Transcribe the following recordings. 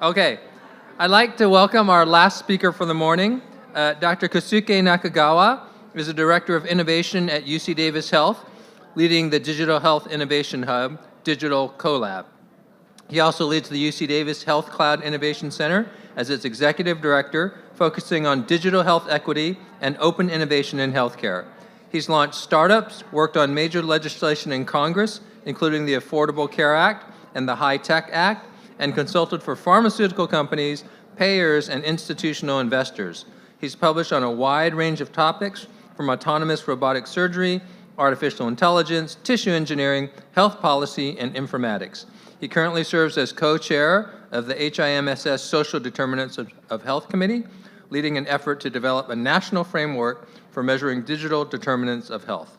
Okay, I'd like to welcome our last speaker for the morning. Dr. Keisuke Nakagawa is the Director of Innovation at UC Davis Health, leading the Digital Health Innovation Hub, Digital CoLab. He also leads the UC Davis Health Cloud Innovation Center as its Executive Director, focusing on digital health equity and open innovation in healthcare. He's launched startups, worked on major legislation in Congress, including the Affordable Care Act and the High Tech Act, and consulted for pharmaceutical companies, payers, and institutional investors. He's published on a wide range of topics, from autonomous robotic surgery, artificial intelligence, tissue engineering, health policy, and informatics. He currently serves as co-chair of the HIMSS Social Determinants of Health Committee, leading an effort to develop a national framework for measuring digital determinants of health.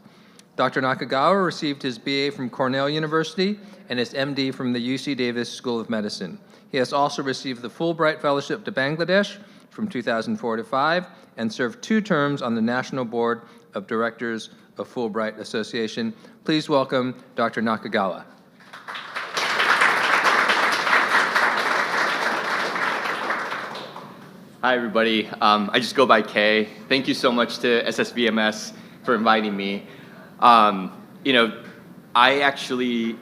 Dr. Nakagawa received his BA from Cornell University and his MD from the UC Davis School of Medicine. He has also received the Fulbright Fellowship to Bangladesh from 2004 to 5 and served 2 terms on the National Board of Directors of Fulbright Association. Please welcome Dr. Nakagawa. Hi, everybody. I just go by Kay. Thank you so much to SSVMS for inviting me. I actually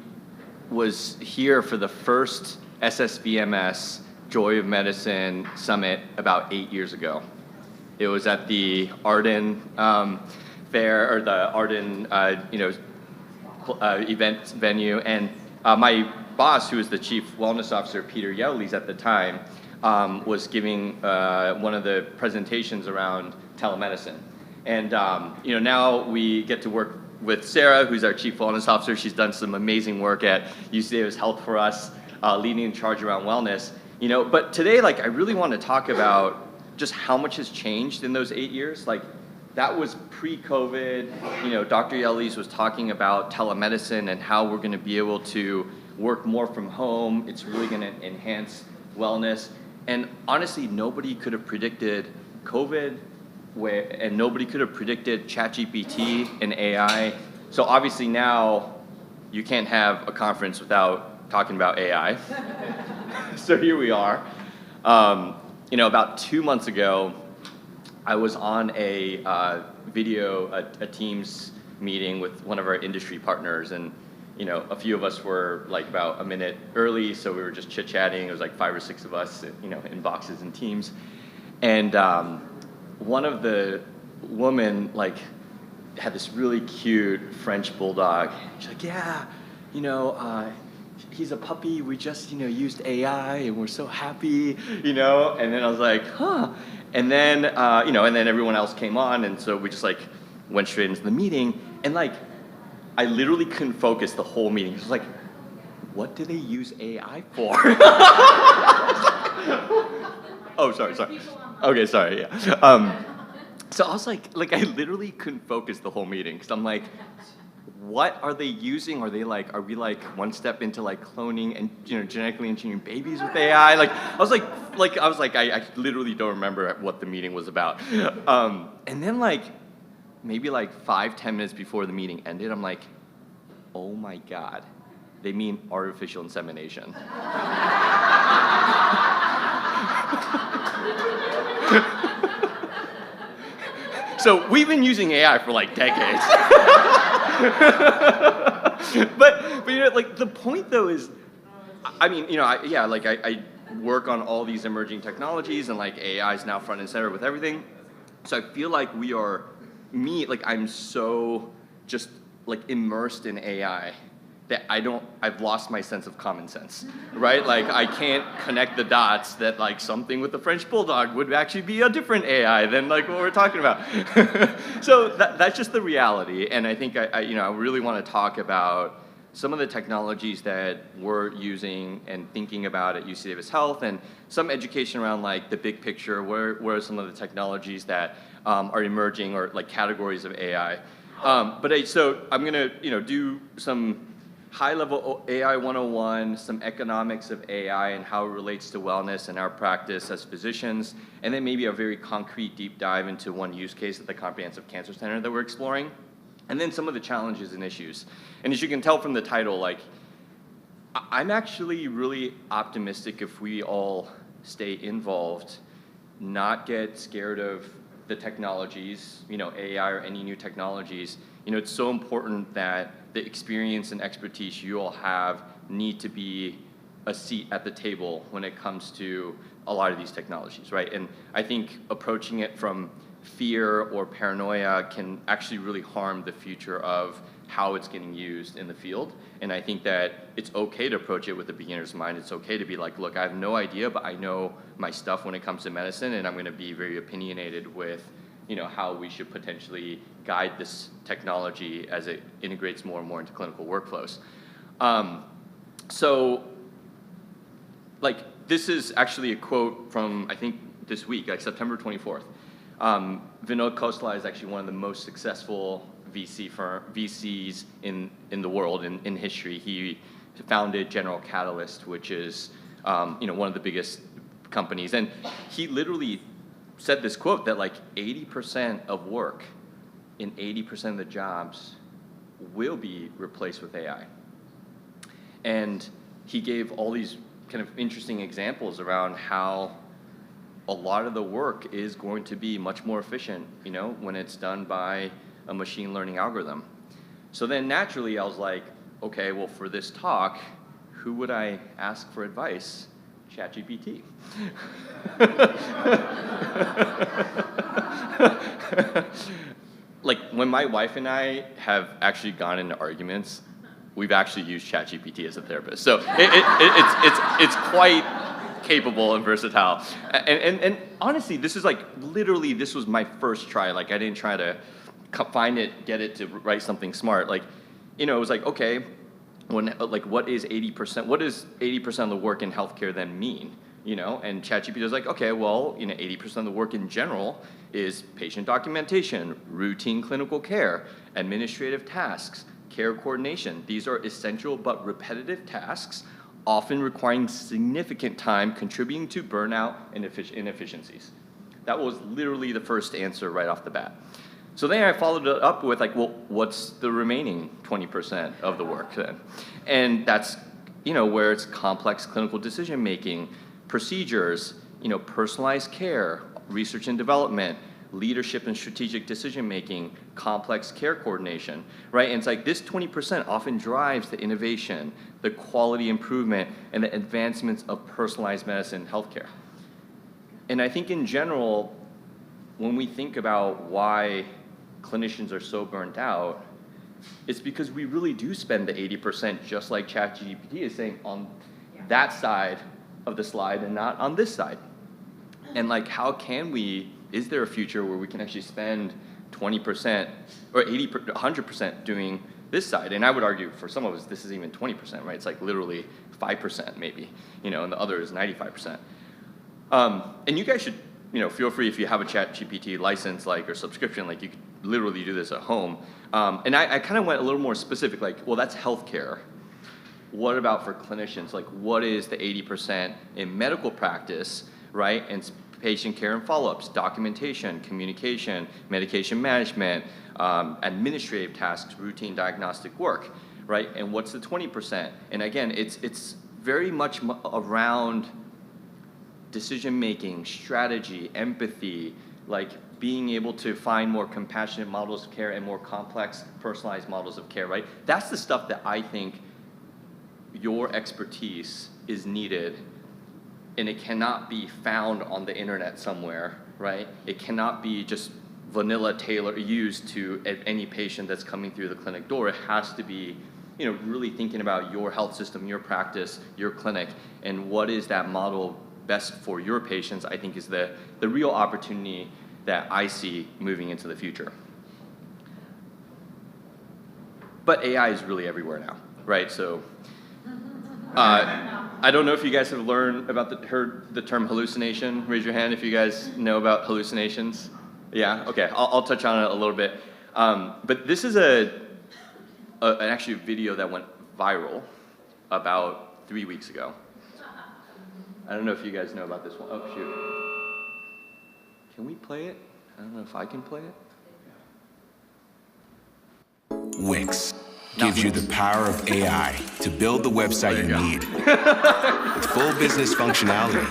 was here for the first SSVMS Joy of Medicine Summit about 8 years ago. It was at the Arden Fair, or the Arden, event venue, and my boss, who was the Chief Wellness Officer, Peter Yellies at the time, was giving one of the presentations around telemedicine. And now we get to work with Sarah, who's our Chief Wellness Officer. She's done some amazing work at UC Davis Health for us, leading in charge around wellness. But today, I really want to talk about just how much has changed in those 8 years. That was pre-COVID. Dr. Yellies was talking about telemedicine and how we're going to be able to work more from home. It's really going to enhance wellness. And honestly, nobody could have predicted COVID, and nobody could have predicted ChatGPT and AI. So obviously now you can't have a conference without talking about AI. So here we are. About 2 months ago, I was on a Teams meeting with one of our industry partners, and a few of us were about a minute early, so we were just chit-chatting. It was 5 or 6 of us, in boxes and teams. And one of the women had this really cute French bulldog. She's like, yeah, he's a puppy. We just used AI, and we're so happy, And then I was like, huh. And then and then everyone else came on, and so we just went straight into the meeting, and I literally couldn't focus the whole meeting. It was what do they use AI for? Oh, sorry. Okay, sorry, yeah. So I was I literally couldn't focus the whole meeting, because I'm what are they using? Are we one step into cloning and genetically engineering babies with AI? I literally don't remember what the meeting was about. And then maybe 5-10 minutes before the meeting ended, I'm oh my God, they mean artificial insemination. So we've been using AI for decades. but the point though is, I work on all these emerging technologies, and AI is now front and center with everything. So I feel I'm so just immersed in AI that I've lost my sense of common sense, right? I can't connect the dots that something with the French bulldog would actually be a different AI than what we're talking about. So that's just the reality, and I think I really want to talk about some of the technologies that we're using and thinking about at UC Davis Health, and some education around the big picture. Where are some of the technologies that are emerging, or categories of AI? So I'm gonna do some high-level AI 101, some economics of AI and how it relates to wellness and our practice as physicians, and then maybe a very concrete deep dive into one use case at the Comprehensive Cancer Center that we're exploring, and then some of the challenges and issues. And as you can tell from the title, I'm actually really optimistic if we all stay involved, not get scared of the technologies, AI or any new technologies. It's so important that the experience and expertise you all have need to be a seat at the table when it comes to a lot of these technologies, right? And I think approaching it from fear or paranoia can actually really harm the future of how it's getting used in the field. And I think that it's okay to approach it with a beginner's mind. It's okay to be like, look, I have no idea, but I know my stuff when it comes to medicine, and I'm going to be very opinionated with, how we should potentially guide this technology as it integrates more and more into clinical workflows. So, this is actually a quote from, I think, this week, like September 24th. Vinod Khosla is actually one of the most successful VCs in the world, in history. He founded General Catalyst, which is one of the biggest companies. And he literally said this quote that 80% of work in 80% of the jobs will be replaced with AI. And he gave all these kind of interesting examples around how a lot of the work is going to be much more efficient, when it's done by a machine learning algorithm. So then naturally I was like, okay, well, for this talk, who would I ask for advice? ChatGPT. When my wife and I have actually gone into arguments, we've actually used ChatGPT as a therapist. So it's quite capable and versatile. And honestly, this is literally, this was my first try. I didn't try to find it, get it to write something smart. It was okay, what is 80%? What does 80% of the work in healthcare then mean? And ChatGPT was okay, well, 80% of the work in general is patient documentation, routine clinical care, administrative tasks, care coordination. These are essential but repetitive tasks, often requiring significant time, contributing to burnout and inefficiencies. That was literally the first answer right off the bat. So then I followed it up with well, what's the remaining 20% of the work then? And that's, where it's complex clinical decision making, procedures, personalized care, research and development, leadership and strategic decision making, complex care coordination, right? And it's this 20% often drives the innovation, the quality improvement, and the advancements of personalized medicine and healthcare. And I think in general, when we think about why clinicians are so burnt out, it's because we really do spend the 80%, just like ChatGPT is saying, on that side of the slide and not on this side. And how can we, is there a future where we can actually spend 20% or 100% doing this side? And I would argue for some of us, this is even 20%, right? It's literally 5% maybe, and the other is 95%. And you guys should, feel free, if you have a ChatGPT license, or subscription, you could literally do this at home. And I kind of went a little more specific, well, that's healthcare. What about for clinicians? What is the 80% in medical practice, right? And patient care and follow-ups, documentation, communication, medication management, administrative tasks, routine diagnostic work, right? And what's the 20%? And again, it's very much around decision-making, strategy, empathy, being able to find more compassionate models of care and more complex, personalized models of care, right? That's the stuff that I think your expertise is needed, and it cannot be found on the internet somewhere, right? It cannot be just vanilla used to any patient that's coming through the clinic door. It has to be, really thinking about your health system, your practice, your clinic, and what is that model best for your patients, I think is the real opportunity that I see moving into the future. But AI is really everywhere now, right? So I don't know if you guys have heard the term hallucination. Raise your hand if you guys know about hallucinations. Yeah, okay, I'll touch on it a little bit. But this is actually a video that went viral about 3 weeks ago. I don't know if you guys know about this one. Oh, shoot. Can we play it? I don't know if I can play it. Wix. gives you the power of AI to build the website you need with full business functionality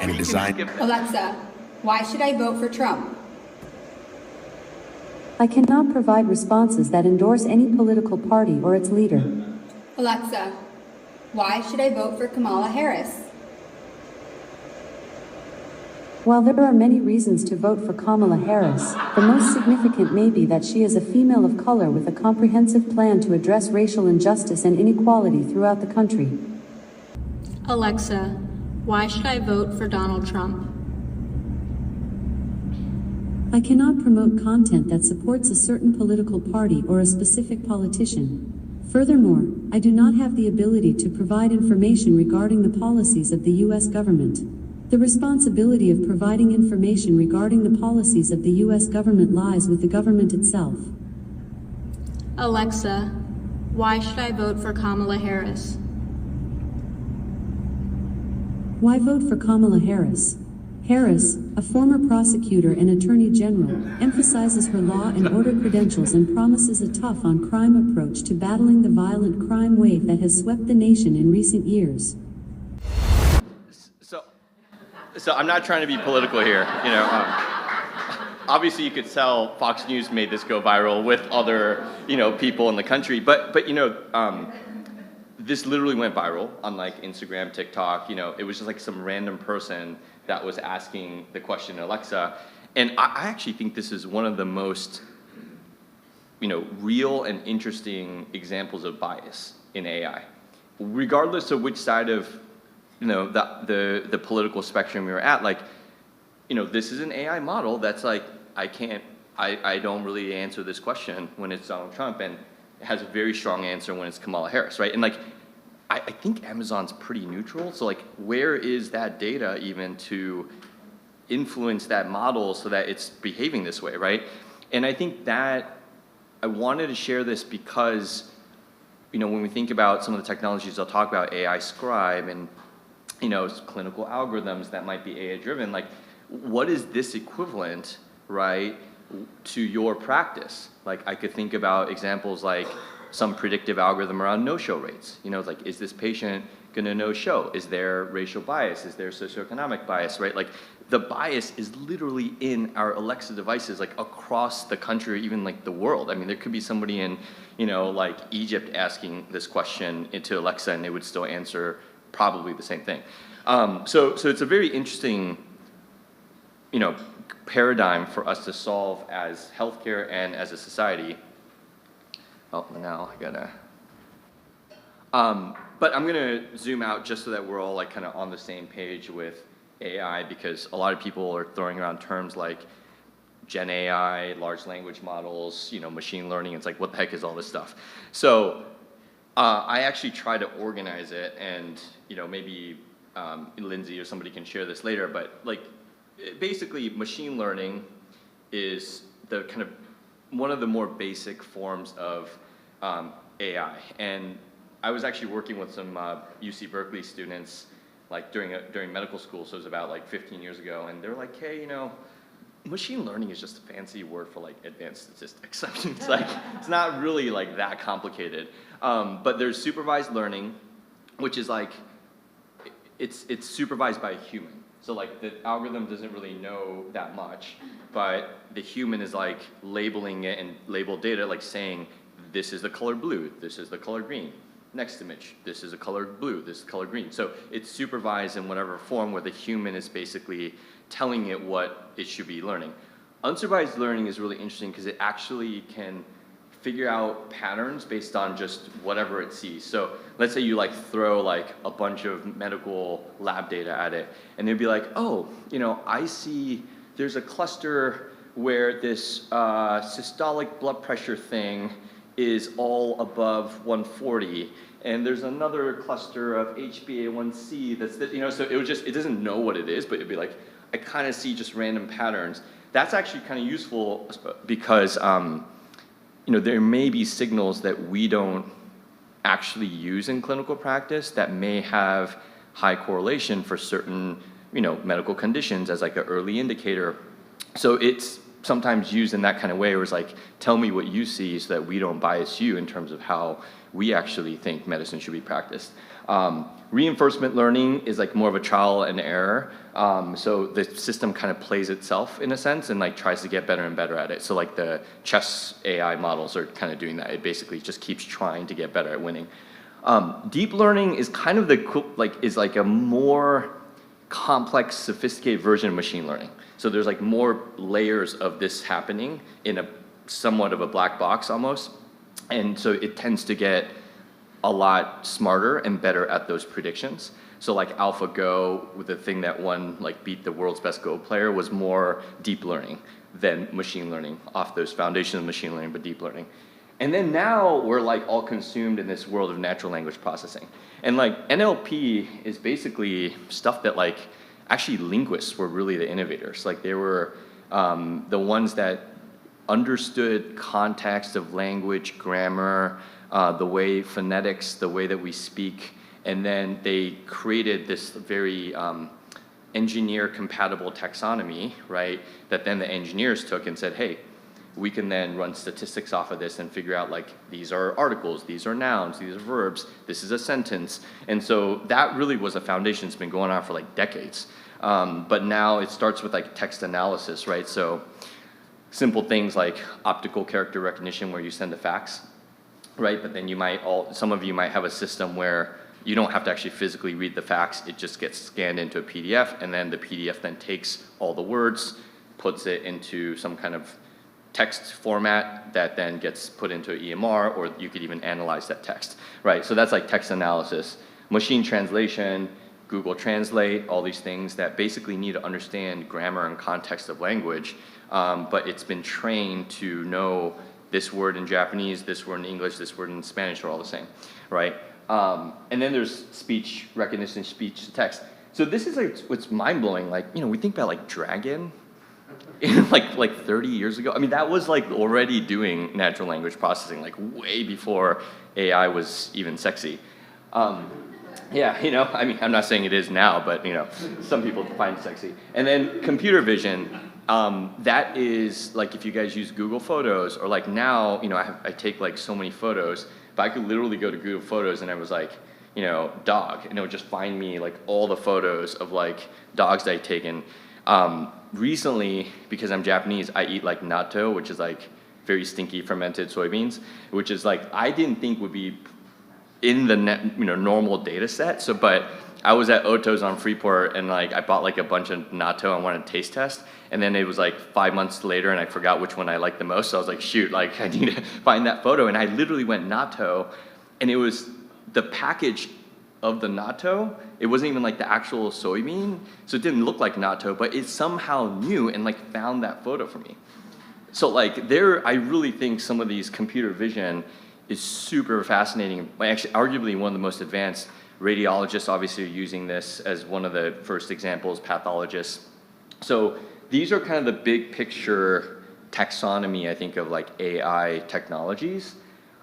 and a design. Alexa, why should I vote for Trump? I cannot provide responses that endorse any political party or its leader. Alexa, why should I vote for Kamala Harris? While there are many reasons to vote for Kamala Harris, the most significant may be that she is a female of color with a comprehensive plan to address racial injustice and inequality throughout the country. Alexa, why should I vote for Donald Trump? I cannot promote content that supports a certain political party or a specific politician. Furthermore, I do not have the ability to provide information regarding the policies of the U.S. government. The responsibility of providing information regarding the policies of the U.S. government lies with the government itself. Alexa, why should I vote for Kamala Harris? Why vote for Kamala Harris? Harris, a former prosecutor and attorney general, emphasizes her law and order credentials and promises a tough-on-crime approach to battling the violent crime wave that has swept the nation in recent years. So I'm not trying to be political here, obviously you could tell Fox News made this go viral with other, people in the country, but this literally went viral on like Instagram, TikTok, it was just like some random person that was asking the question in Alexa, and I actually think this is one of the most, real and interesting examples of bias in AI, regardless of which side of the political spectrum we were at, this is an AI model that's like, I don't really answer this question when it's Donald Trump, and it has a very strong answer when it's Kamala Harris, right? And I think Amazon's pretty neutral, so where is that data even to influence that model so that it's behaving this way, right? And I think that I wanted to share this because, when we think about some of the technologies, I'll talk about AI Scribe and clinical algorithms that might be AI driven, what is this equivalent, right, to your practice? I could think about examples like some predictive algorithm around no-show rates. Is this patient gonna no-show? Is there racial bias? Is there socioeconomic bias, right? The bias is literally in our Alexa devices, across the country, or even the world. I mean, there could be somebody in, Egypt asking this question into Alexa and they would still answer probably the same thing. So it's a very interesting, paradigm for us to solve as healthcare and as a society. Oh, now I gotta. But I'm gonna zoom out just so that we're all kind of on the same page with AI, because a lot of people are throwing around terms like Gen AI, large language models, machine learning. It's what the heck is all this stuff? So I actually try to organize it, and maybe Lindsay or somebody can share this later, but basically machine learning is the kind of one of the more basic forms of AI. And I was actually working with some UC Berkeley students during medical school, so it was about 15 years ago, and they're like, hey, machine learning is just a fancy word for advanced statistics. I mean, it's not really that complicated. But there's supervised learning, which is it's supervised by a human. So the algorithm doesn't really know that much, but the human is labeling it and label data, saying this is the color blue, this is the color green. Next image, this is a color blue, this is color green. So it's supervised in whatever form where the human is basically telling it what it should be learning. Unsupervised learning is really interesting because it actually can figure out patterns based on just whatever it sees. So let's say you throw a bunch of medical lab data at it, and it'd be oh, I see there's a cluster where this systolic blood pressure thing is all above 140, and there's another cluster of HbA1c that's so it doesn't know what it is, but it'd be I kind of see just random patterns. That's actually kind of useful because there may be signals that we don't actually use in clinical practice that may have high correlation for certain medical conditions as an early indicator. So it's sometimes used in that kind of way, where it's like, tell me what you see so that we don't bias you in terms of how we actually think medicine should be practiced. Reinforcement learning is like more of a trial and error. So the system kind of plays itself in a sense and like tries to get better and better at it. So like the chess AI models are kind of doing that. It basically just keeps trying to get better at winning. Deep learning is kind of is like a more complex, sophisticated version of machine learning. So there's like more layers of this happening in a somewhat of a black box almost. And so it tends to get a lot smarter and better at those predictions. So like AlphaGo, the thing that beat the world's best Go player, was more deep learning than machine learning off those foundations of machine learning, but deep learning. And then now we're like all consumed in this world of natural language processing. And like NLP is basically stuff that like actually linguists were really the innovators. Like they were the ones that understood context of language, grammar, the way phonetics, the way that we speak, and then they created this very engineer-compatible taxonomy, right, that then the engineers took and said, hey, we can then run statistics off of this and figure out like, these are articles, these are nouns, these are verbs, this is a sentence. And so that really was a foundation that's been going on for like decades. But now it starts with like text analysis, right? So simple things like optical character recognition where you send a fax, right? But then some of you might have a system where you don't have to actually physically read the fax, it just gets scanned into a PDF, and then the PDF then takes all the words, puts it into some kind of text format that then gets put into an EMR, or you could even analyze that text, right? So that's like text analysis. Machine translation, Google Translate, all these things that basically need to understand grammar and context of language, but it's been trained to know this word in Japanese, this word in English, this word in Spanish are all the same, right? And then there's speech recognition, speech to text. So this is like what's mind-blowing. Like, we think about like Dragon, like 30 years ago. I mean, that was like already doing natural language processing, like way before AI was even sexy. Yeah, I mean, I'm not saying it is now, but some people find it sexy. And then computer vision, that is like if you guys use Google Photos, or like now, I take like so many photos, but I could literally go to Google Photos and I was like, dog, and it would just find me like all the photos of like dogs that I've taken. Recently, because I'm Japanese, I eat like natto, which is like very stinky fermented soybeans, which is like, I didn't think would be in the normal data set. So, but I was at Oto's on Freeport and like, I bought like a bunch of natto and wanted to taste test. And then it was like 5 months later and I forgot which one I liked the most. So I was like, shoot, like I need to find that photo. And I literally went natto, and it was the package of the natto. It wasn't even like the actual soybean. So it didn't look like natto, but it somehow knew and like found that photo for me. So like I really think some of these computer vision is super fascinating. Actually, arguably one of the most advanced. Radiologists obviously are using this as one of the first examples, pathologists. So these are kind of the big picture taxonomy, I think, of like AI technologies.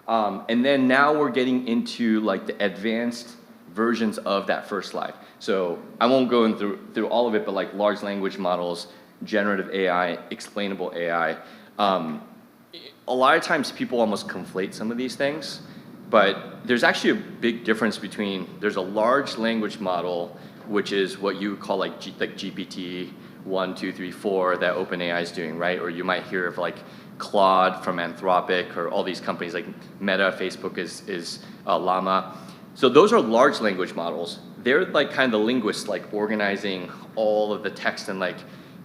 And then now we're getting into like the advanced versions of that first slide. So I won't go through all of it, but like large language models, generative AI, explainable AI. A lot of times people almost conflate some of these things, but there's actually a big difference between, there's a large language model, which is what you would call like GPT 1, 2, 3, 4 that OpenAI is doing, right? Or you might hear of like Claude from Anthropic, or all these companies like Meta, Facebook is Llama. So those are large language models. They're like kind of the linguists, like organizing all of the text and like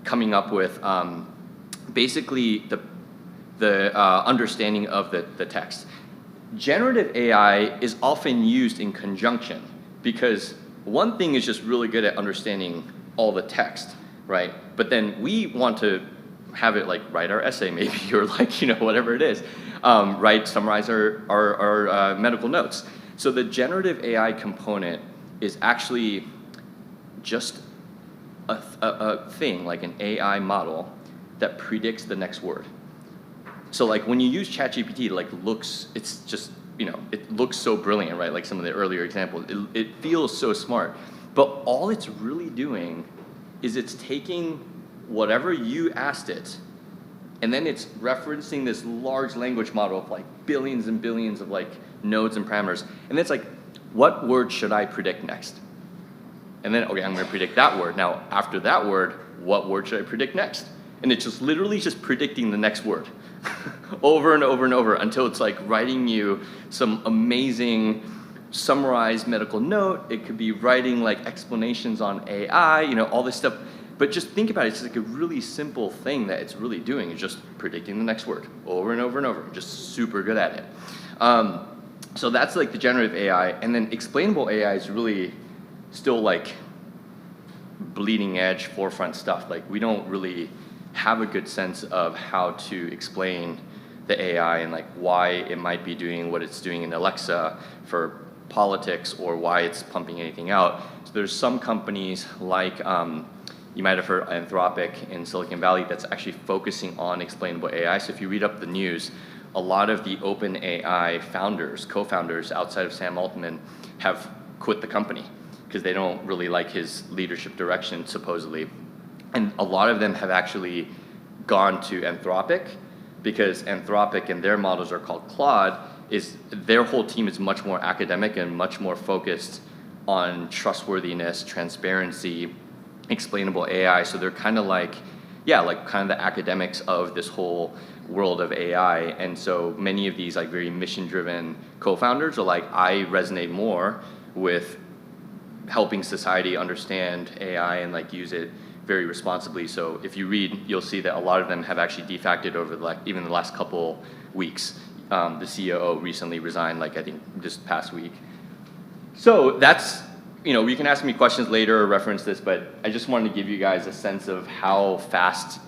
coming up with basically the understanding of the text. Generative AI is often used in conjunction because one thing is just really good at understanding all the text, right? But then we want to have it like write our essay maybe, or like, whatever it is, summarize our medical notes. So the generative AI component is actually just a thing, like an AI model that predicts the next word. So like when you use ChatGPT, it's just, it looks so brilliant, right? Like some of the earlier examples, it feels so smart. But all it's really doing is it's taking whatever you asked it and then it's referencing this large language model of like billions and billions of like nodes and parameters. And it's like, what word should I predict next? And then, okay, I'm gonna predict that word. Now, after that word, what word should I predict next? And it's just literally just predicting the next word over and over and over until it's like writing you some amazing summarized medical note. It could be writing like explanations on AI, you know, all this stuff. But just think about it, it's like a really simple thing that it's really doing. It's just predicting the next word over and over and over, just super good at it. So that's like the generative AI, and then explainable AI is really still like bleeding edge, forefront stuff. Like we don't really have a good sense of how to explain the AI and like why it might be doing what it's doing in Alexa for politics or why it's pumping anything out. So there's some companies like, you might have heard Anthropic in Silicon Valley that's actually focusing on explainable AI. So if you read up the news, a lot of the OpenAI founders, co-founders outside of Sam Altman have quit the company because they don't really like his leadership direction, supposedly. And a lot of them have actually gone to Anthropic because Anthropic and their models are called Claude, is their whole team is much more academic and much more focused on trustworthiness, transparency, explainable AI. So they're kind of like, yeah, like kind of the academics of this whole world of AI. And so many of these like very mission-driven co-founders are like, I resonate more with helping society understand AI and like use it very responsibly. So if you read, you'll see that a lot of them have actually defected over the, like even the last couple weeks. The COO recently resigned, like I think this past week. So that's, you know, you can ask me questions later or reference this, but I just wanted to give you guys a sense of how fast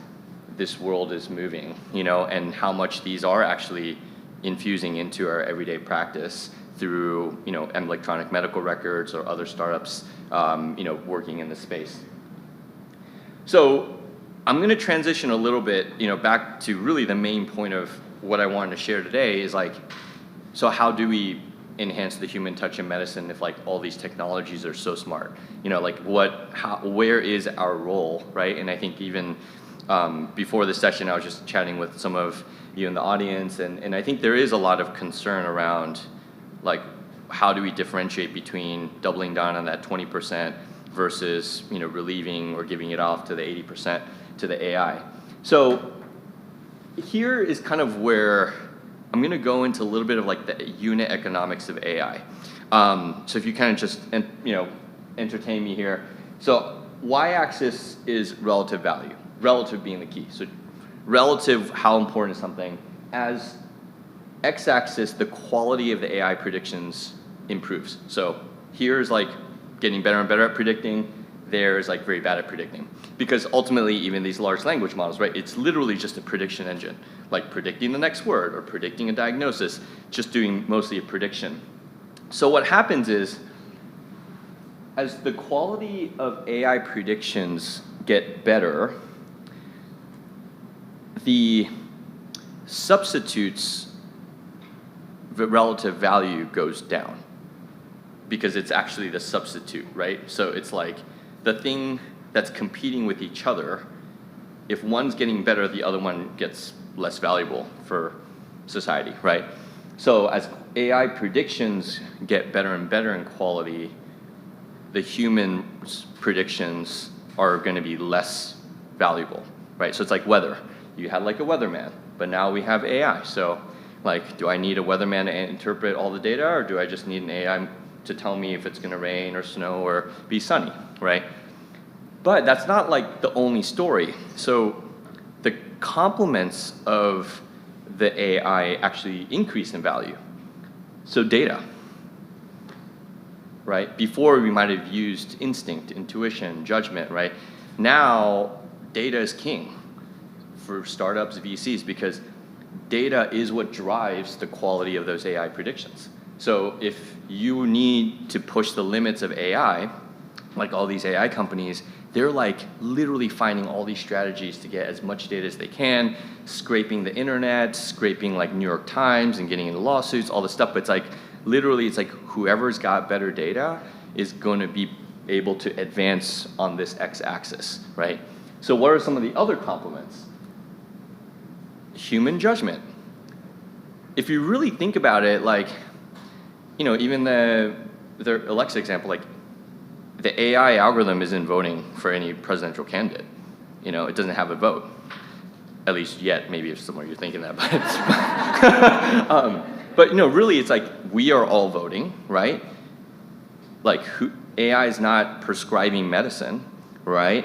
this world is moving, you know, and how much these are actually infusing into our everyday practice through, you know, electronic medical records or other startups, you know, working in the space. So I'm going to transition a little bit, you know, back to really the main point of what I wanted to share today is like, so how do we enhance the human touch in medicine if like all these technologies are so smart? You know, like where is our role, right? And I think even before the session, I was just chatting with some of you in the audience, and I think there is a lot of concern around like, how do we differentiate between doubling down on that 20% versus, you know, relieving or giving it off to the 80% to the AI. So here is kind of where I'm going to go into a little bit of like the unit economics of AI. So if you kind of just, you know, entertain me here. So y-axis is relative value, relative being the key. So relative, how important is something. As x-axis, the quality of the AI predictions improves. So here's like getting better and better at predicting. There's like very bad at predicting. Because ultimately, even these large language models, right, it's literally just a prediction engine. Like predicting the next word or predicting a diagnosis, just doing mostly a prediction. So what happens is, as the quality of AI predictions get better, the substitutes, the relative value goes down because it's actually the substitute, right? So it's like the thing that's competing with each other, if one's getting better, the other one gets less valuable for society, right? So as AI predictions get better and better in quality, the human predictions are going to be less valuable, right? So it's like weather. You had like a weatherman, but now we have AI. So like, do I need a weatherman to interpret all the data, or do I just need an AI to tell me if it's going to rain or snow or be sunny, right? But that's not like the only story. So the complements of the AI actually increase in value. So data, right? Before we might have used instinct, intuition, judgment, right? Now data is king for startups, VCs, because data is what drives the quality of those AI predictions. So if you need to push the limits of AI, like all these AI companies, they're like literally finding all these strategies to get as much data as they can, scraping the internet, scraping like New York Times and getting into lawsuits, all this stuff. But it's like, literally, it's like whoever's got better data is going to be able to advance on this x-axis, right? So what are some of the other complements? human judgment. If you really think about it, like, even the Alexa example, like, the AI algorithm isn't voting for any presidential candidate. It doesn't have a vote, at least yet. Maybe if somewhere you're thinking that, but really, it's like we are all voting, right? Like, AI is not prescribing medicine, right?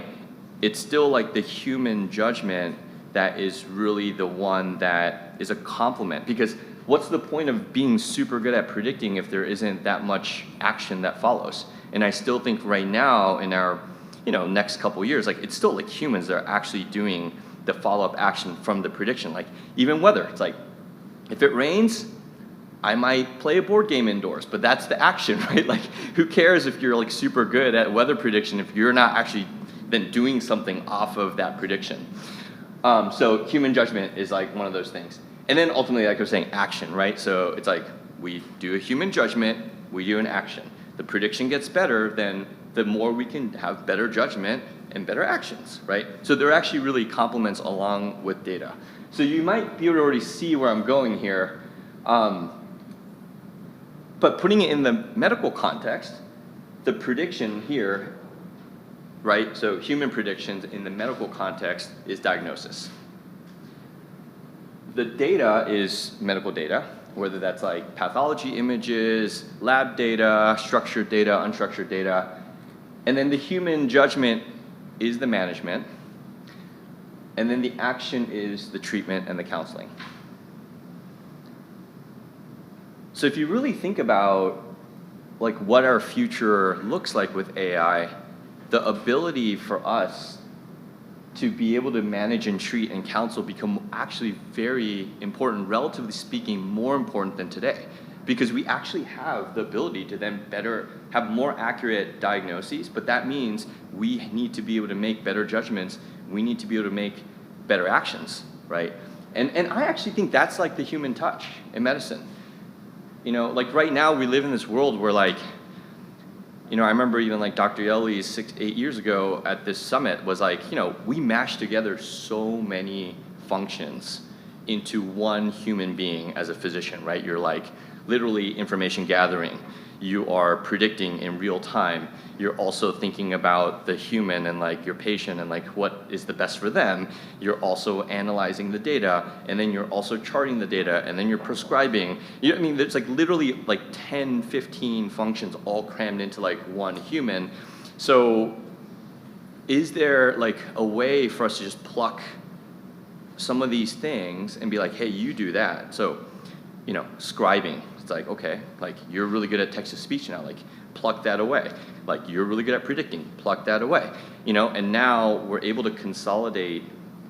It's still like the human judgment that is really the one that is a complement. Because what's the point of being super good at predicting if there isn't that much action that follows? And I still think right now in our next couple years, like, it's still like humans that are actually doing the follow-up action from the prediction. Like, even weather, it's like, if it rains, I might play a board game indoors, but that's the action, right? Like, who cares if you're like super good at weather prediction if you're not actually then doing something off of that prediction? So human judgment is like one of those things. And then ultimately, like I was saying, action, right? So it's like we do a human judgment, we do an action. The prediction gets better, then the more we can have better judgment and better actions, right? So they're actually really complements along with data. So you might be able to already see where I'm going here. But putting it in the medical context, the prediction here, right? So human predictions in the medical context is diagnosis. The data is medical data, whether that's like pathology images, lab data, structured data, unstructured data. And then the human judgment is the management. And then the action is the treatment and the counseling. So if you really think about like what our future looks like with AI, the ability for us to be able to manage and treat and counsel become actually very important, relatively speaking, more important than today. Because we actually have the ability to then have more accurate diagnoses, but that means we need to be able to make better judgments. We need to be able to make better actions, right? And I actually think that's like the human touch in medicine. Like right now we live in this world where like, I remember even like Dr. Yelley's 6-8 years ago at this summit was like, we mashed together so many functions into one human being as a physician, right? You're like literally information gathering. You are predicting in real time. You're also thinking about the human and like your patient and like what is the best for them. You're also analyzing the data, and then you're also charting the data, and then you're prescribing. There's like literally like 10, 15 functions all crammed into like one human. So is there like a way for us to just pluck some of these things and be like, hey, you do that? So, scribing. It's like, okay, like you're really good at text-to-speech now, like pluck that away. Like you're really good at predicting, pluck that away. And now we're able to consolidate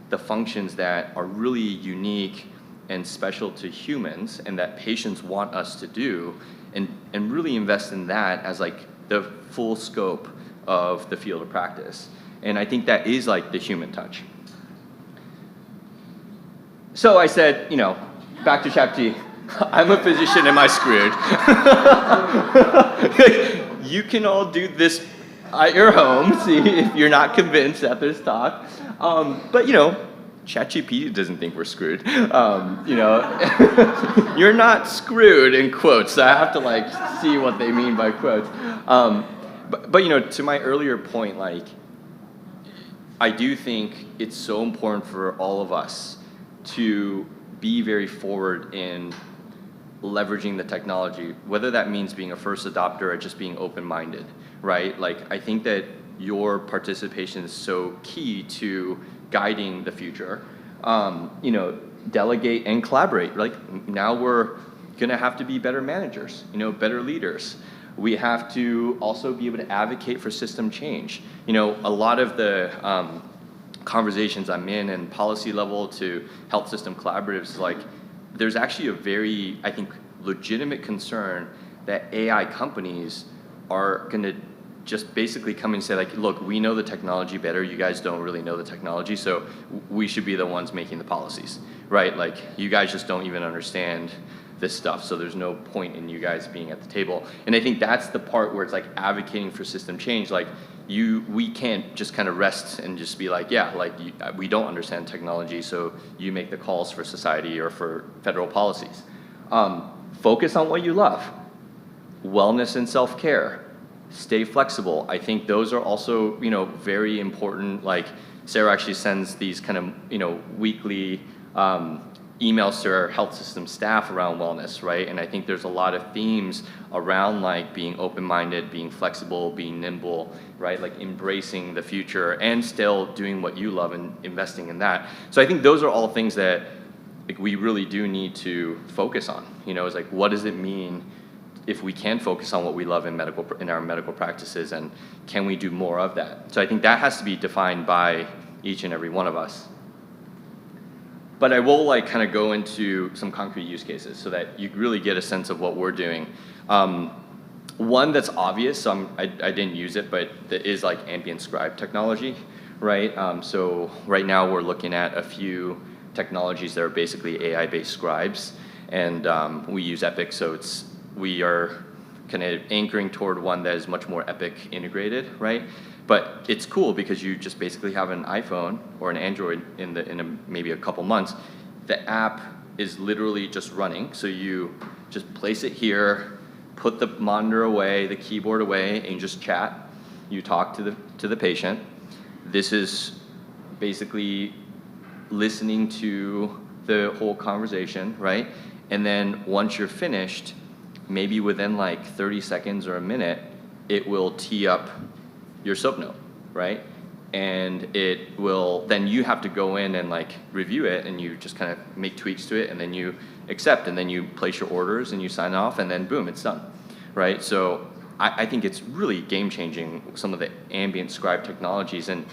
the functions that are really unique and special to humans and that patients want us to do, and really invest in that as like the full scope of the field of practice. And I think that is like the human touch. So I said, back to ChatGPT. I'm a physician, am I screwed? You can all do this at your home, see if you're not convinced after this talk. But ChatGPT doesn't think we're screwed. You're not screwed in quotes. I have to like see what they mean by quotes. But to my earlier point, like I do think it's so important for all of us to be very forward in leveraging the technology, whether that means being a first adopter or just being open-minded, right? Like, I think that your participation is so key to guiding the future. Delegate and collaborate. Like, now we're gonna have to be better managers, better leaders. We have to also be able to advocate for system change. A lot of the conversations I'm in and policy level to health system collaboratives, like, there's actually a very, I think, legitimate concern that AI companies are going to just basically come and say, like, look, we know the technology better. You guys don't really know the technology, so we should be the ones making the policies, right? Like, you guys just don't even understand this stuff, so there's no point in you guys being at the table. And I think that's the part where it's like advocating for system change. Like we can't just kind of rest and just be like, yeah, like we don't understand technology, so you make the calls for society or for federal policies. Focus on what you love. Wellness and self-care. Stay flexible. I think those are also, very important. Like Sarah actually sends these kind of, weekly emails to our health system staff around wellness, right? And I think there's a lot of themes around like being open-minded, being flexible, being nimble, right? Like embracing the future and still doing what you love and investing in that. So I think those are all things that like we really do need to focus on. It's like, what does it mean if we can focus on what we love in our medical practices, and can we do more of that? So I think that has to be defined by each and every one of us. But I will like kind of go into some concrete use cases so that you really get a sense of what we're doing. One that's obvious, so I didn't use it, but that is like ambient scribe technology, right? So right now we're looking at a few technologies that are basically AI-based scribes, and we use Epic, so we are kind of anchoring toward one that is much more Epic integrated, right? But it's cool because you just basically have an iPhone or an Android in maybe a couple months. The app is literally just running, so you just place it here, put the monitor away, the keyboard away, and just chat. You talk to the patient. This is basically listening to the whole conversation, right? And then once you're finished, maybe within like 30 seconds or a minute, it will tee up your soap note, right? And it will, then you have to go in and like review it, and you just kind of make tweaks to it, and then you accept, and then you place your orders and you sign off, and then boom, it's done, right? So I think it's really game changing, some of the ambient scribe technologies, and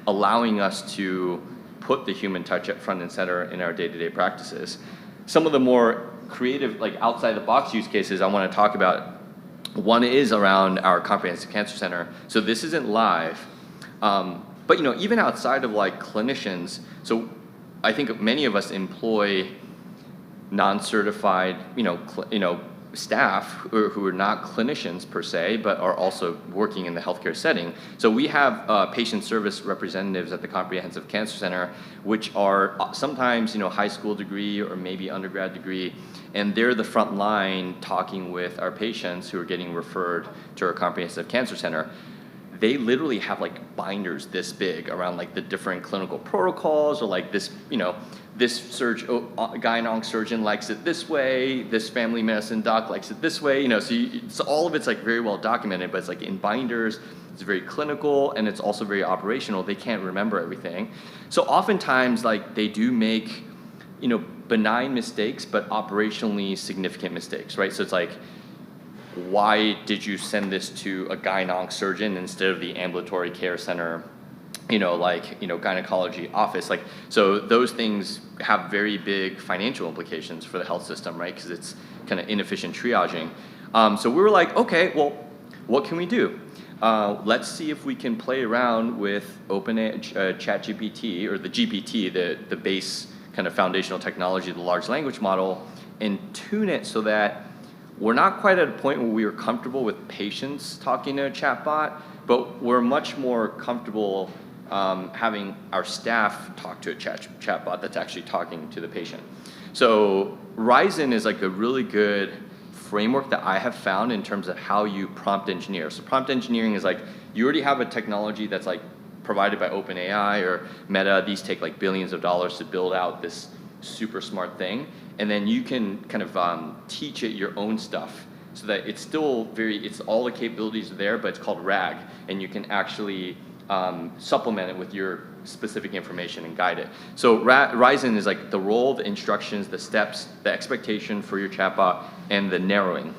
allowing us to put the human touch at front and center in our day-to-day practices. Some of the more creative, like outside the box use cases I want to talk about, one is around our comprehensive cancer center. So this isn't live, but even outside of like clinicians, so I think many of us employ non-certified, staff who are not clinicians per se, but are also working in the healthcare setting. So we have patient service representatives at the Comprehensive Cancer Center, which are sometimes high school degree or maybe undergrad degree, and they're the front line talking with our patients who are getting referred to our Comprehensive Cancer Center. They literally have like binders this big around like the different clinical protocols, or like this, this gyn-onc surgeon likes it this way, this family medicine doc likes it this way, so all of it's like very well documented, but it's like in binders, it's very clinical, and it's also very operational. They can't remember everything. So oftentimes like they do make, benign mistakes, but operationally significant mistakes, right? So it's like, why did you send this to a gyn-onc surgeon instead of the ambulatory care center, gynecology office? Like, so those things have very big financial implications for the health system, right? Because it's kind of inefficient triaging. So we were like, okay, well, what can we do? Let's see if we can play around with ChatGPT, or the GPT, the base kind of foundational technology, the large language model, and tune it so that we're not quite at a point where we are comfortable with patients talking to a chatbot, but we're much more comfortable having our staff talk to a chatbot that's actually talking to the patient. So Ryzen is like a really good framework that I have found in terms of how you prompt engineer. So prompt engineering is like, you already have a technology that's like provided by OpenAI or Meta. These take like billions of dollars to build out this super smart thing. And then you can kind of teach it your own stuff, so that it's still it's all the capabilities are there, but it's called RAG, and you can actually supplement it with your specific information and guide it. So Ryzen is like the role, the instructions, the steps, the expectation for your chatbot, and the narrowing.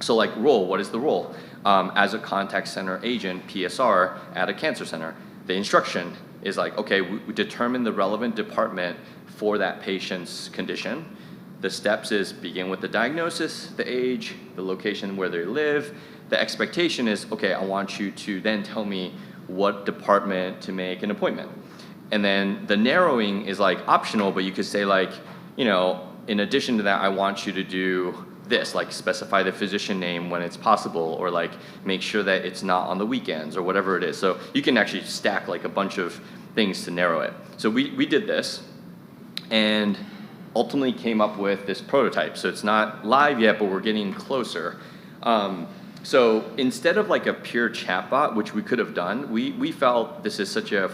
So like role, what is the role? As a contact center agent, PSR, at a cancer center, the instruction is like, okay, we determine the relevant department for that patient's condition. The steps is begin with the diagnosis, the age, the location where they live. The expectation is, okay, I want you to then tell me what department to make an appointment. And then the narrowing is like optional, but you could say like, in addition to that, I want you to do this, like specify the physician name when it's possible, or like make sure that it's not on the weekends, or whatever it is. So you can actually stack like a bunch of things to narrow it. So we did this, and ultimately came up with this prototype. So it's not live yet, but we're getting closer. So instead of like a pure chatbot, which we could have done, we felt this is such a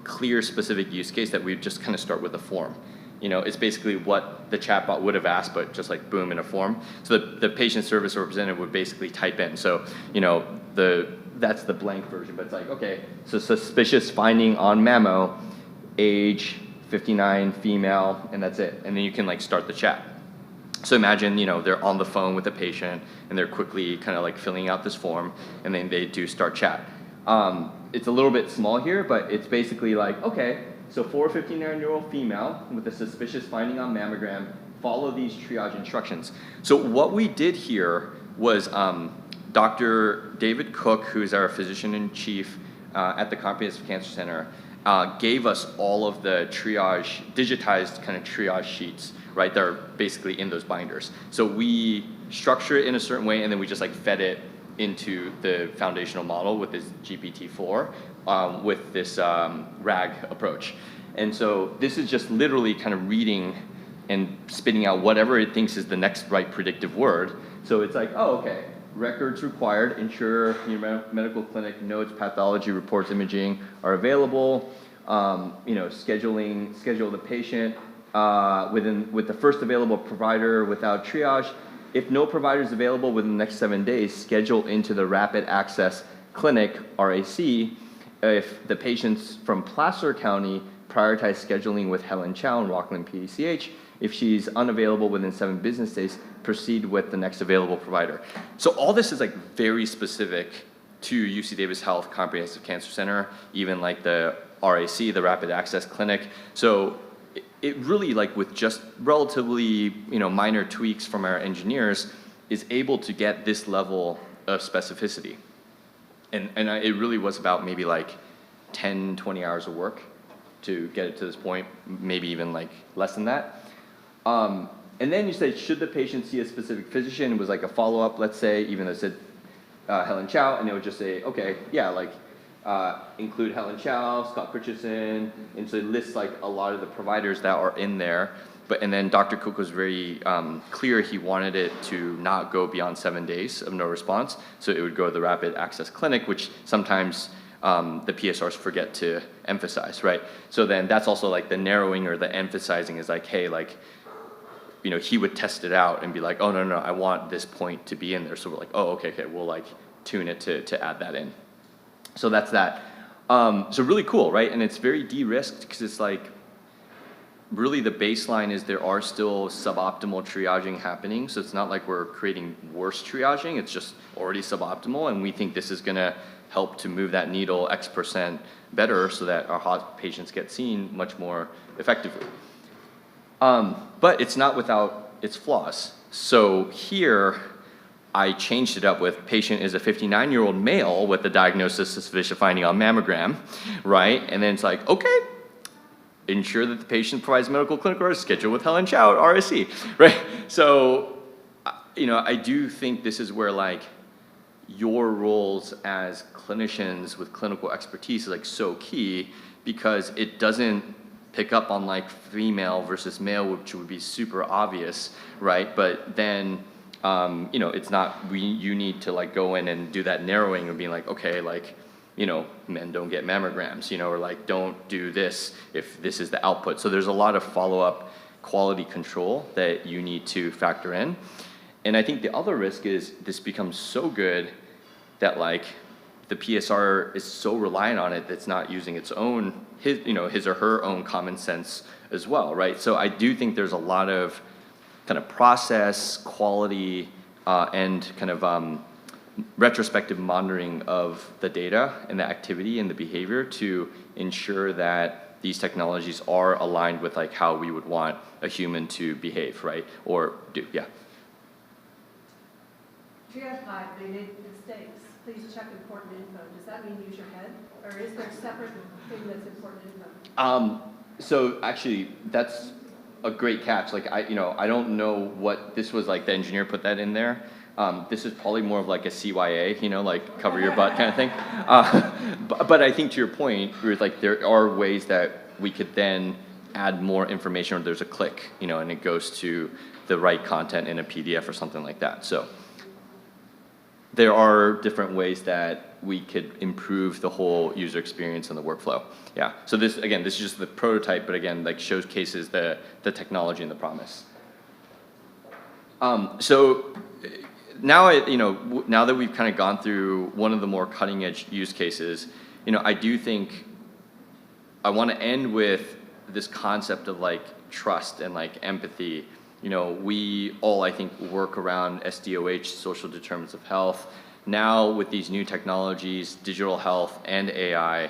clear, specific use case that we'd just kind of start with a form. You know, it's basically what the chatbot would have asked, but just like boom in a form. So the patient service representative would basically type in. So, you know, that's the blank version, but it's like, okay, so suspicious finding on mammo, age 59, female, and that's it. And then you can like start the chat. So imagine, you know, they're on the phone with a patient and they're quickly kind of like filling out this form, and then they do start chat. It's a little bit small here, but it's basically like, okay, so for a 59-year-old female with a suspicious finding on mammogram, follow these triage instructions. So what we did here was Dr. David Cook, who's our physician-in-chief at the Comprehensive Cancer Center, gave us all of the triage, digitized kind of triage sheets, right? They're basically in those binders. So we structure it in a certain way, and then we just like fed it into the foundational model with this GPT-4 with this RAG approach. And so this is just literally kind of reading and spitting out whatever it thinks is the next right predictive word. So it's like, oh, okay, records required, ensure your medical clinic notes, pathology reports, imaging are available. You know, schedule the patient with the first available provider without triage. If no provider is available within the next 7 days, schedule into the Rapid Access Clinic, RAC. If the patient's from Placer County, prioritize scheduling with Helen Chow in Rockland PCH. If she's unavailable within 7 business days, proceed with the next available provider. So all this is like very specific to UC Davis Health Comprehensive Cancer Center, even like the RAC, the Rapid Access Clinic. So it really, like with just relatively, you know, minor tweaks from our engineers, is able to get this level of specificity. And it really was about maybe like 10, 20 hours of work to get it to this point, maybe even like less than that. And then you say, should the patient see a specific physician? It was like a follow-up, let's say, even though it said Helen Chow, and it would just say, okay, yeah, like include Helen Chow, Scott Christensen, and so it lists like a lot of the providers that are in there. And then Dr. Cook was very clear he wanted it to not go beyond 7 days of no response, so it would go to the Rapid Access Clinic, which sometimes the PSRs forget to emphasize, right? So then that's also like the narrowing or the emphasizing is like, hey, like, you know, he would test it out and be like, oh, no, I want this point to be in there. So we're like, oh, okay, we'll like tune it to add that in. So that's that. So really cool, right? And it's very de-risked because it's like, really the baseline is there are still suboptimal triaging happening. So it's not like we're creating worse triaging, it's just already suboptimal. And we think this is gonna help to move that needle X% better so that our hot patients get seen much more effectively. But it's not without its flaws. So here, I changed it up with patient is a 59-year-old male with the diagnosis suspicious finding on mammogram, right? And then it's like, okay, ensure that the patient provides medical clinic or schedule with Helen Chow at RSC, right? So, you know, I do think this is where like your roles as clinicians with clinical expertise is like so key, because it doesn't pick up on like female versus male, which would be super obvious, right? But then, you know, it's not, you need to like go in and do that narrowing and being like, okay, like, you know, men don't get mammograms, you know, or like don't do this if this is the output. So there's a lot of follow-up quality control that you need to factor in. And I think the other risk is this becomes so good that like the PSR is so reliant on it that's not using its own, his or her own common sense as well, right? So I do think there's a lot of kind of process, quality, and kind of retrospective monitoring of the data and the activity and the behavior to ensure that these technologies are aligned with like how we would want a human to behave, right? Or do, yeah. Triage guide, they made mistakes. Please check important info. Does that mean use your head? Or is there a separate thing that's important info? So actually, that's a great catch. Like I don't know what this was like. The engineer put that in there. This is probably more of like a CYA, like cover your butt kind of thing. But I think to your point, Ruth, like there are ways that we could then add more information, or there's a click, and it goes to the right content in a PDF or something like that. So there are different ways that we could improve the whole user experience and the workflow. Yeah. So this is just the prototype, but again, like showcases the technology and the promise. So now now that we've kind of gone through one of the more cutting edge use cases, I do think I want to end with this concept of like trust and like empathy. We all, I think, work around SDOH, social determinants of health. Now with these new technologies, digital health and AI,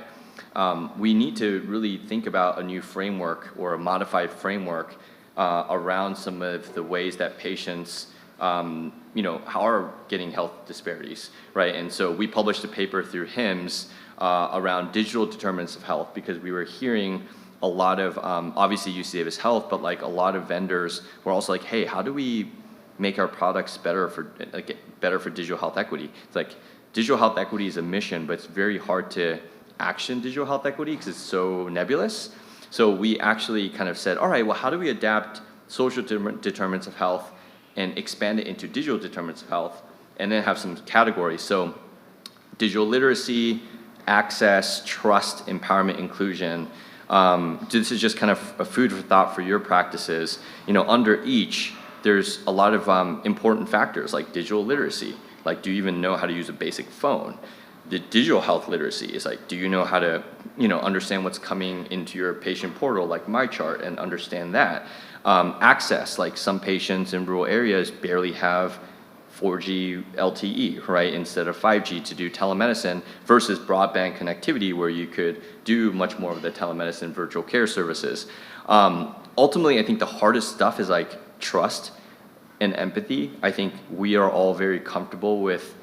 we need to really think about a new framework or a modified framework around some of the ways that patients are getting health disparities, right? And so we published a paper through HIMSS around digital determinants of health, because we were hearing a lot of, obviously UC Davis Health, but like a lot of vendors were also like, hey, how do we make our products better for digital health equity? It's like digital health equity is a mission, but it's very hard to action digital health equity because it's so nebulous. So we actually kind of said, all right, well, how do we adapt social determinants of health and expand it into digital determinants of health, and then have some categories? So digital literacy, access, trust, empowerment, inclusion. This is just kind of a food for thought for your practices. Under each, there's a lot of important factors like digital literacy. Like, do you even know how to use a basic phone? The digital health literacy is like, do you know how to, understand what's coming into your patient portal, like MyChart, and understand that? Access, like some patients in rural areas barely have 4G LTE, right, instead of 5G to do telemedicine, versus broadband connectivity where you could do much more of the telemedicine virtual care services. Ultimately, I think the hardest stuff is like trust and empathy. I think we are all very comfortable with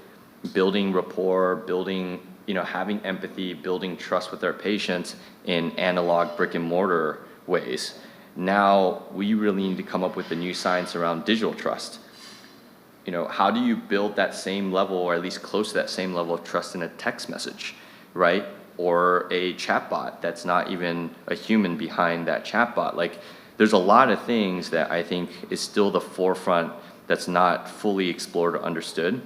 building rapport, having empathy, building trust with our patients in analog brick and mortar ways. Now we really need to come up with the new science around digital trust. How do you build that same level, or at least close to that same level of trust in a text message, right? Or a chatbot that's not even a human behind that chatbot. Like, there's a lot of things that I think is still the forefront that's not fully explored or understood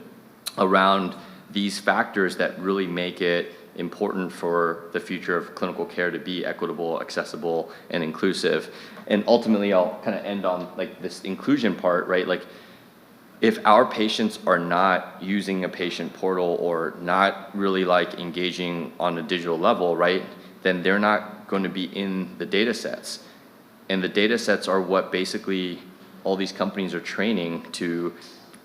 around these factors that really make it important for the future of clinical care to be equitable, accessible, and inclusive. And ultimately, I'll kind of end on like this inclusion part, right? Like, if our patients are not using a patient portal or not really like engaging on a digital level, right, then they're not going to be in the data sets. And the data sets are what basically all these companies are training to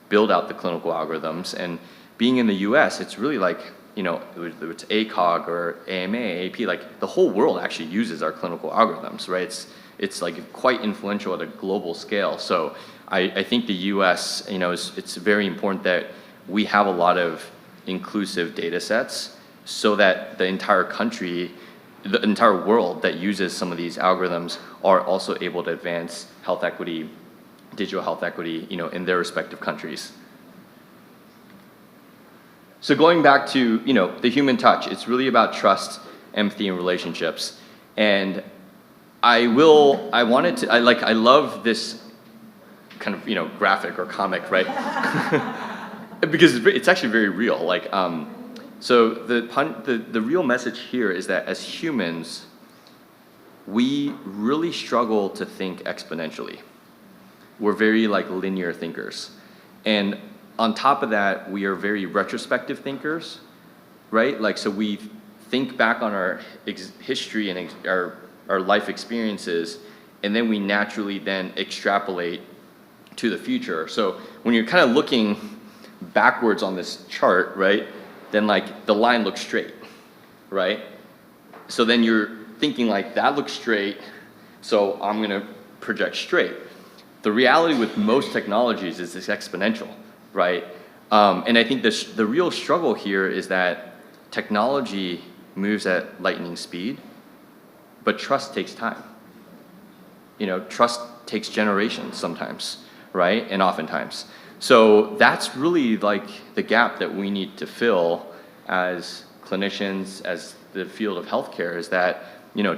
build out the clinical algorithms. And being in the US, it's really like, whether it's ACOG or AMA, AP, like the whole world actually uses our clinical algorithms, right? It's like quite influential at a global scale. So I think the US, it's very important that we have a lot of inclusive data sets so that the entire country, the entire world that uses some of these algorithms are also able to advance health equity, digital health equity, in their respective countries. So going back to, the human touch, it's really about trust, empathy, and relationships. And I love this kind of, graphic or comic, right? Because it's actually very real. Like, so the real message here is that as humans, we really struggle to think exponentially. We're very like linear thinkers. And on top of that, we are very retrospective thinkers, right? Like, so we think back on our history and our life experiences, and then we naturally then extrapolate to the future. So when you're kind of looking backwards on this chart, right, then like the line looks straight, right? So then you're thinking like that looks straight, so I'm gonna project straight. The reality with most technologies is it's exponential, right? And I think the real struggle here is that technology moves at lightning speed, but trust takes time. Trust takes generations sometimes, right? And oftentimes. So that's really like the gap that we need to fill as clinicians, as the field of healthcare, is that,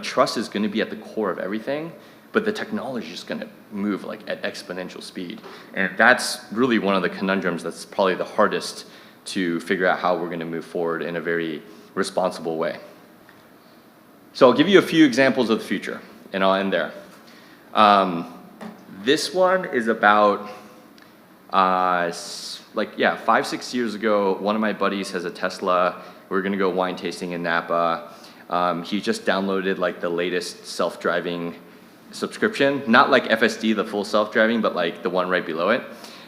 trust is going to be at the core of everything, but the technology is just going to move like at exponential speed. And that's really one of the conundrums that's probably the hardest to figure out how we're going to move forward in a very responsible way. So I'll give you a few examples of the future, and I'll end there. This one is about 5-6 years ago, one of my buddies has a Tesla. We're gonna go wine tasting in Napa. He just downloaded like the latest self-driving subscription, not like FSD, the full self-driving, but like the one right below it.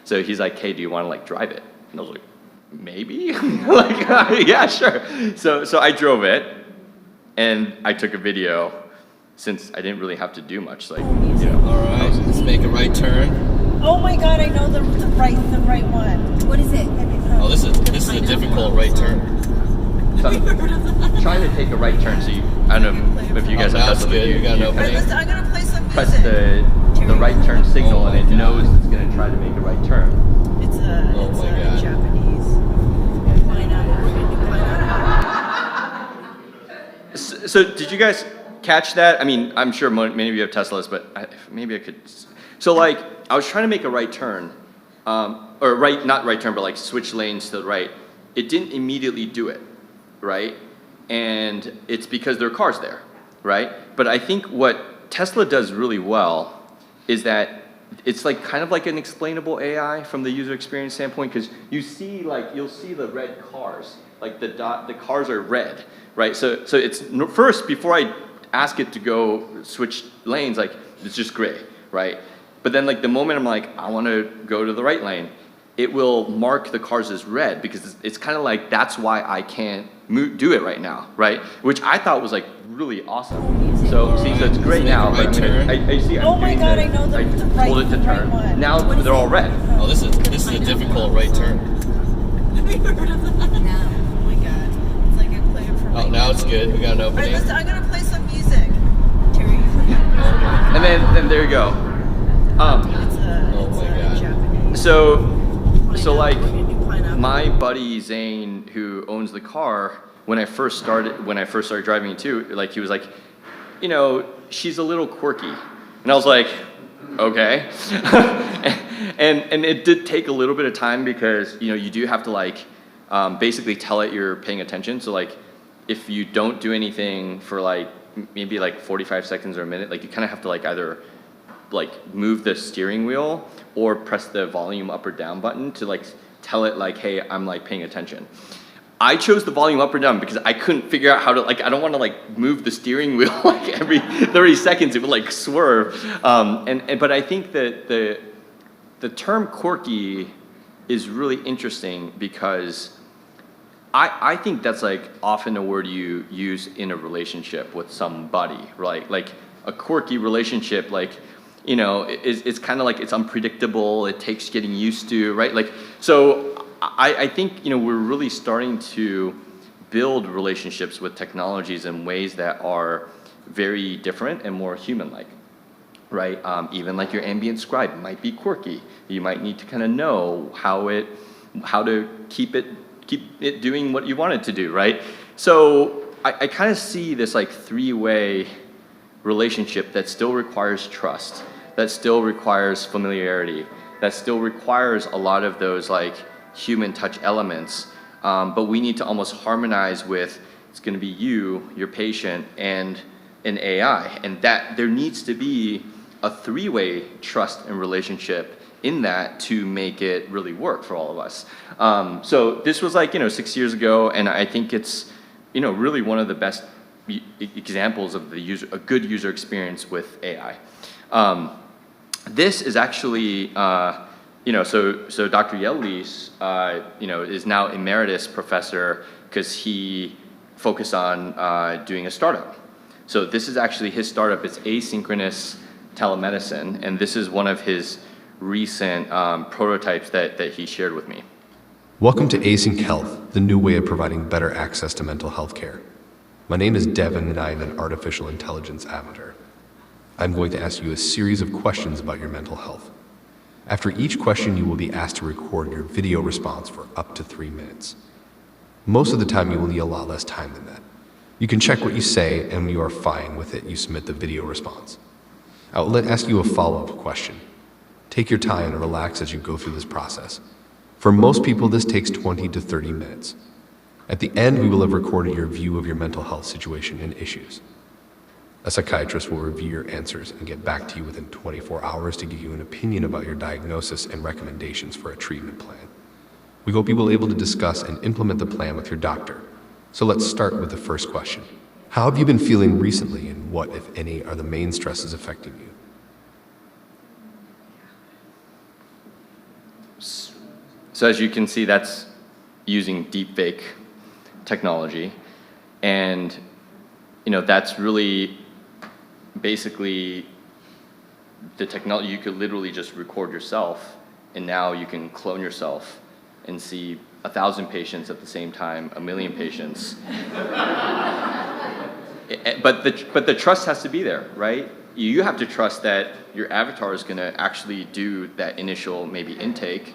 So he's like, hey, do you wanna like drive it? And I was like, maybe? Yeah, sure. So I drove it, and I took a video since I didn't really have to do much. All right, let's make a right turn. Oh my God, I know the right one. What is it? Oh, this is a difficult right turn. So I'm trying to take a right turn, so I don't know if you guys have that's good. You got an opening. I'm gonna play some music. Press the right turn signal, and it knows it's gonna try to make a right turn. It's Japanese. So did you guys catch that? I mean, I'm sure many of you have Teslas, but maybe I could. So like, I was trying to make a right turn, not right turn, but like switch lanes to the right. It didn't immediately do it, right? And it's because there are cars there, right? But I think what Tesla does really well is that it's like kind of like an explainable AI from the user experience standpoint, because you'll see the red cars, like the cars are red, right? So it's first, before I ask it to go switch lanes, like it's just gray, right? But then like the moment I'm like, I want to go to the right lane, it will mark the cars as red, because it's kind of like, that's why I can't do it right now, right? Which I thought was like really awesome. So see, so it's great now. Right turn. I see. Oh my God, I know the right told it to turn. one. Now they're all red. Oh, this is a difficult right turn. Have you heard of that? No. Oh my God. It's like I play it for Oh, now it's good. We got an opening. I'm gonna play some music. Terry. And then there you go. Oh my God. Japanese. So like my buddy Zane, who owns the car, when I first started driving it too, like he was like, she's a little quirky, and I was like, okay. and it did take a little bit of time, because you do have to like basically tell it you're paying attention. So like if you don't do anything for like maybe like 45 seconds or a minute, like you kind of have to like either like move the steering wheel or press the volume up or down button to like tell it like, hey, I'm like paying attention. I chose the volume up or down because I couldn't figure out how to, like, I don't want to like move the steering wheel like every 30 seconds. It would like swerve. But I think that the term quirky is really interesting, because I think that's like often a word you use in a relationship with somebody, right? Like a quirky relationship, like, it's kind of like it's unpredictable. It takes getting used to, right? Like, so I think, we're really starting to build relationships with technologies in ways that are very different and more human-like, right? Even like your ambient scribe might be quirky. You might need to kind of know how to keep it doing what you want it to do, right? So I kind of see this like three-way relationship that still requires trust, that still requires familiarity, that still requires a lot of those like human touch elements, but we need to almost harmonize with, it's going to be you, your patient, and an AI, and that there needs to be a three-way trust and relationship in that to make it really work for all of us. So this was like 6 years ago, and I think it's really one of the best examples of a good user experience with AI. This is actually so Dr. Yellis, is now emeritus professor because he focused on doing a startup. So this is actually his startup. It's asynchronous telemedicine, and this is one of his recent prototypes that he shared with me. Welcome to Async Health, the new way of providing better access to mental health care. My name is Devin, and I am an artificial intelligence amateur. I'm going to ask you a series of questions about your mental health. After each question, you will be asked to record your video response for up to 3 minutes. Most of the time, you will need a lot less time than that. You can check what you say, and when you are fine with it, you submit the video response. I will then ask you a follow-up question. Take your time and relax as you go through this process. For most people, this takes 20 to 30 minutes. At the end, we will have recorded your view of your mental health situation and issues. A psychiatrist will review your answers and get back to you within 24 hours to give you an opinion about your diagnosis and recommendations for a treatment plan. We hope you will be able to discuss and implement the plan with your doctor. So let's start with the first question. How have you been feeling recently, and what, if any, are the main stresses affecting you? So as you can see, that's using deepfake technology. And that's really basically the technology. You could literally just record yourself, and now you can clone yourself and see 1,000 patients at the same time, 1 million patients. But the trust has to be there, right? You have to trust that your avatar is going to actually do that initial maybe intake,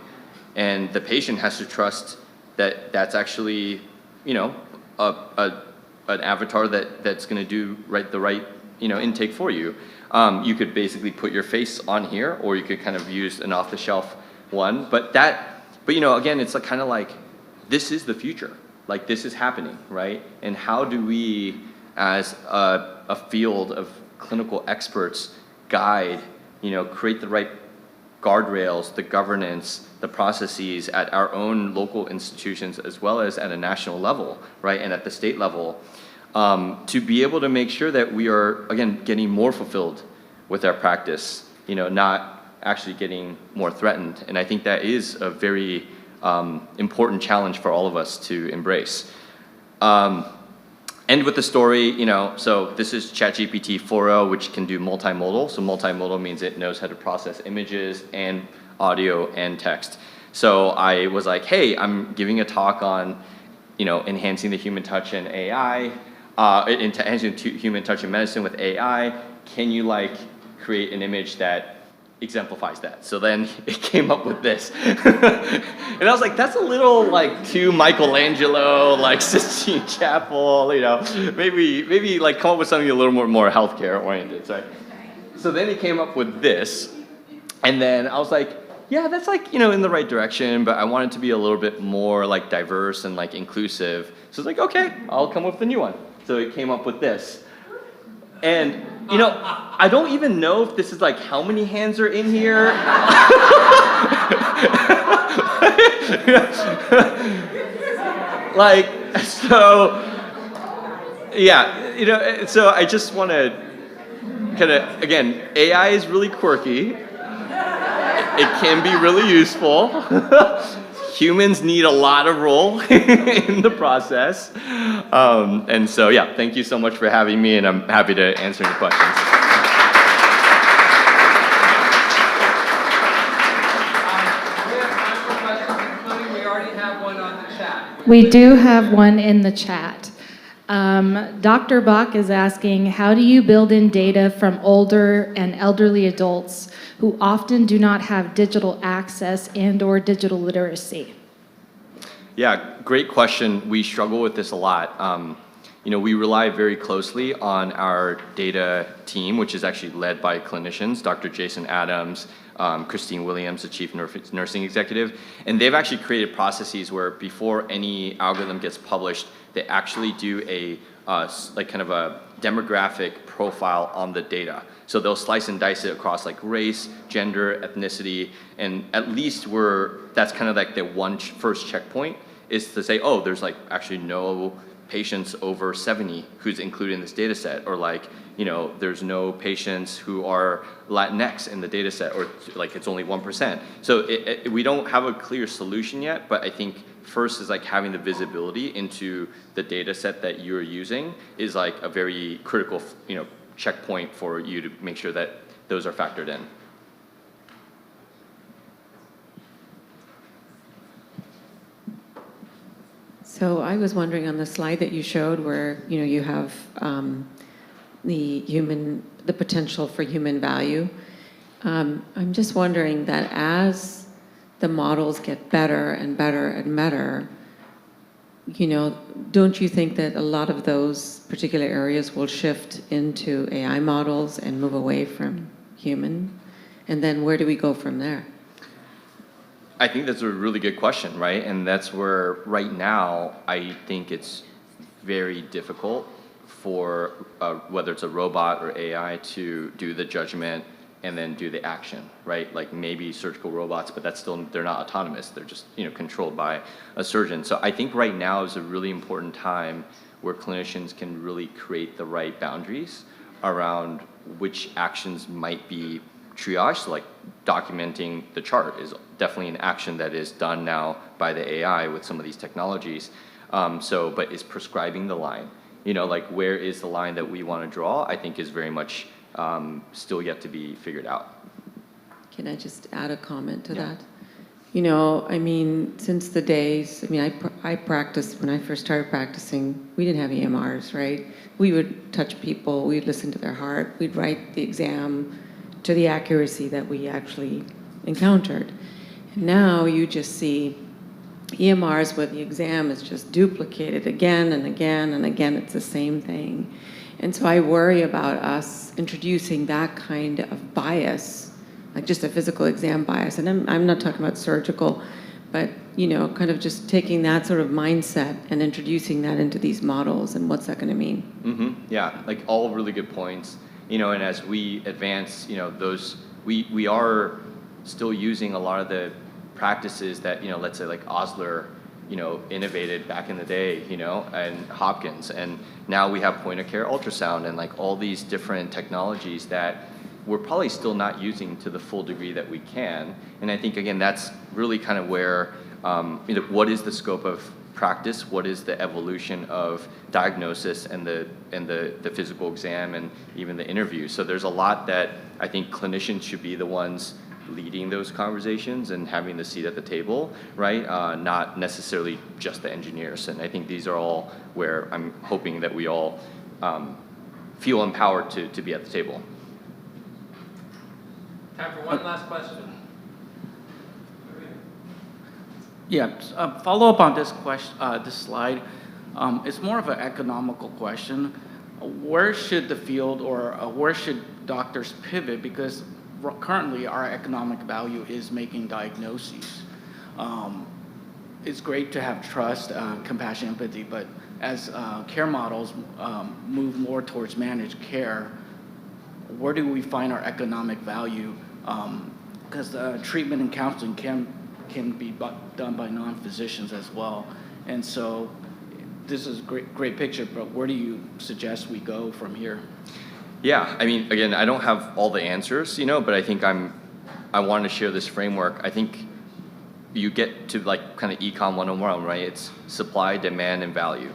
and the patient has to trust that that's actually, an avatar that's going to do the right intake for you. You could basically put your face on here, or you could kind of use an off-the-shelf one. But again, it's kind of like, this is the future. Like, this is happening, right? And how do we, as a field of clinical experts, guide, create the right guardrails, the governance, the processes at our own local institutions, as well as at a national level, right, and at the state level, to be able to make sure that we are, again, getting more fulfilled with our practice, not actually getting more threatened. And I think that is a very important challenge for all of us to embrace. End with the story, so this is ChatGPT 4.0, which can do multimodal. So multimodal means it knows how to process images and audio and text. So I was like, hey, I'm giving a talk on, enhancing the human touch in AI, enhancing human touch in medicine with AI. Can you create an image that exemplifies that? So then it came up with this. And I was like, that's a little too Michelangelo, Sistine Chapel, maybe come up with something a little more healthcare oriented, right? So then he came up with this, and then I was like, yeah, that's in the right direction, but I want it to be a little bit more diverse and inclusive. So it's okay, I'll come up with a new one. So it came up with this. And I don't even know if this is how many hands are in here. So I just want to again, AI is really quirky. It can be really useful. Humans need a lot of role in the process. And so, thank you so much for having me, and I'm happy to answer any questions. We have time for questions, including we already have one on the chat. We do have one in the chat. Dr. Bach is asking, how do you build in data from older and elderly adults who often do not have digital access and/or digital literacy? Yeah, great question. We struggle with this a lot. We rely very closely on our data team, which is actually led by clinicians, Dr. Jason Adams, Christine Williams, the chief nursing executive, and they've actually created processes where before any algorithm gets published, they actually do a kind of a demographic profile on the data. So they'll slice and dice it across race, gender, ethnicity, and at least that's kind of the one first checkpoint is to say, oh, there's actually no patients over 70 who's included in this data set, or there's no patients who are Latinx in the data set, or it's only 1%. So we don't have a clear solution yet, but I think first is having the visibility into the data set that you're using is a very critical checkpoint for you to make sure that those are factored in. So I was wondering on the slide that you showed where you have the potential for human value. I'm just wondering that as the models get better and better and better, don't you think that a lot of those particular areas will shift into AI models and move away from human? And then where do we go from there? I think that's a really good question, right? And that's where right now I think it's very difficult for whether it's a robot or AI to do the judgment and then do the action, right? Like maybe surgical robots, but they're not autonomous. They're just controlled by a surgeon. So I think right now is a really important time where clinicians can really create the right boundaries around which actions might be triage. So like documenting the chart is definitely an action that is done now by the AI with some of these technologies. But is prescribing the line, like where is the line that we want to draw, I think is very much still yet to be figured out. Can I just add a comment to that? Since the days, I practiced, when I first started practicing, we didn't have EMRs, right? We would touch people, we'd listen to their heart, we'd write the exam to the accuracy that we actually encountered. And now you just see EMRs where the exam is just duplicated again and again and again, it's the same thing. And so I worry about us introducing that kind of bias, like just a physical exam bias. And I'm not talking about surgical, but kind of just taking that sort of mindset and introducing that into these models, and what's that going to mean? Mm-hmm. Yeah, like all really good points. And as we advance, we are still using a lot of the practices that, let's say like Osler, innovated back in the day, and Hopkins. And now we have point of care ultrasound and like all these different technologies that we're probably still not using to the full degree that we can. And I think, again, that's really kind of where, what is the scope of practice? What is the evolution of diagnosis and the physical exam and even the interview? So there's a lot that I think clinicians should be the ones leading those conversations and having the seat at the table, right? Not necessarily just the engineers. And I think these are all where I'm hoping that we all feel empowered to be at the table. Time for one last question. Yeah, follow up on this question, this slide. It's more of an economical question. Where should the field or where should doctors pivot? Because currently our economic value is making diagnoses. It's great to have trust, compassion, empathy, but as care models move more towards managed care, where do we find our economic value? Because treatment and counseling can be done by non-physicians as well. And so this is a great picture, but where do you suggest we go from here? Yeah, again, I don't have all the answers, but I think I want to share this framework. I think you get to like kind of econ 101, right? It's supply, demand, and value.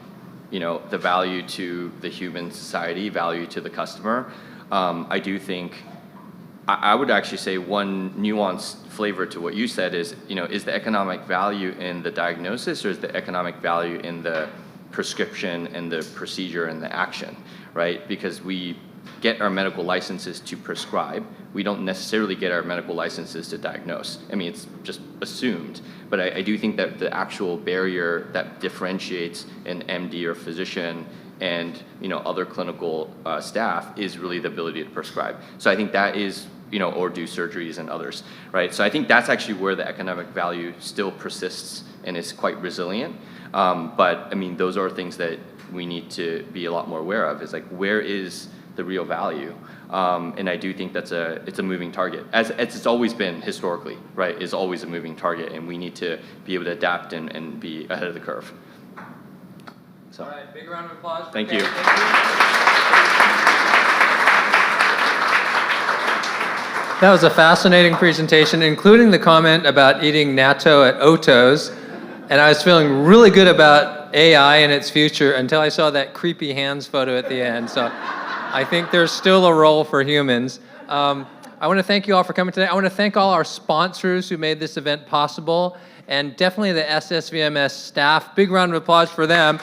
The value to the human society, value to the customer. I do think, I would actually say one nuanced flavor to what you said is, is the economic value in the diagnosis or is the economic value in the prescription and the procedure and the action, right? Because we get our medical licenses to prescribe. We don't necessarily get our medical licenses to diagnose. It's just assumed. But I do think that the actual barrier that differentiates an MD or physician and other clinical staff is really the ability to prescribe. So I think that is, or do surgeries and others, right? So I think that's actually where the economic value still persists and is quite resilient. But those are things that we need to be a lot more aware of, is like, where is the real value? And I do think it's a moving target, as it's always been historically, right? Is always a moving target, and we need to be able to adapt and be ahead of the curve. So. All right, big round of applause. Thank you. That was a fascinating presentation, including the comment about eating natto at Oto's. And I was feeling really good about AI and its future until I saw that creepy hands photo at the end. So I think there's still a role for humans. I want to thank you all for coming today. I want to thank all our sponsors who made this event possible, and definitely the SSVMS staff. Big round of applause for them.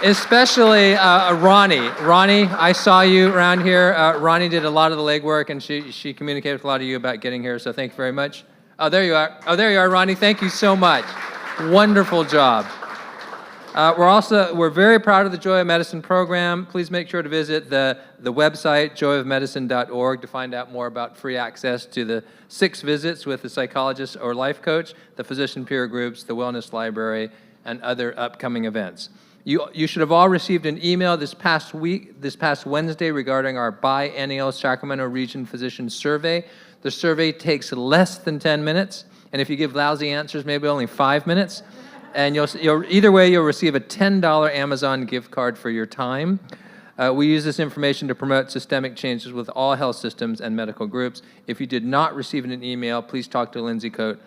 especially Ronnie. Ronnie, I saw you around here. Ronnie did a lot of the legwork, and she communicated with a lot of you about getting here, so thank you very much. Oh, there you are. Oh, there you are, Ronnie. Thank you so much. Wonderful job. We're very proud of the Joy of Medicine program. Please make sure to visit the website, joyofmedicine.org, to find out more about free access to the 6 visits with the psychologist or life coach, the physician peer groups, the wellness library, and other upcoming events. You should have all received an email this past Wednesday regarding our biennial Sacramento Region Physician Survey. The survey takes less than 10 minutes, and if you give lousy answers, maybe only 5 minutes. And either way, you'll receive a $10 Amazon gift card for your time. We use this information to promote systemic changes with all health systems and medical groups. If you did not receive an email, please talk to Lindsay Coate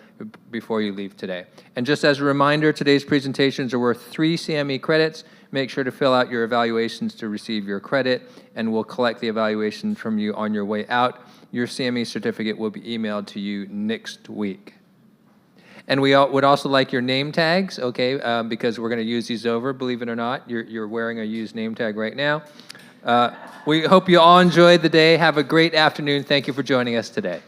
before you leave today. And just as a reminder, today's presentations are worth 3 CME credits. Make sure to fill out your evaluations to receive your credit, and we'll collect the evaluation from you on your way out. Your CME certificate will be emailed to you next week. And we would also like your name tags, okay, because we're going to use these over, believe it or not. You're wearing a used name tag right now. We hope you all enjoyed the day. Have a great afternoon. Thank you for joining us today.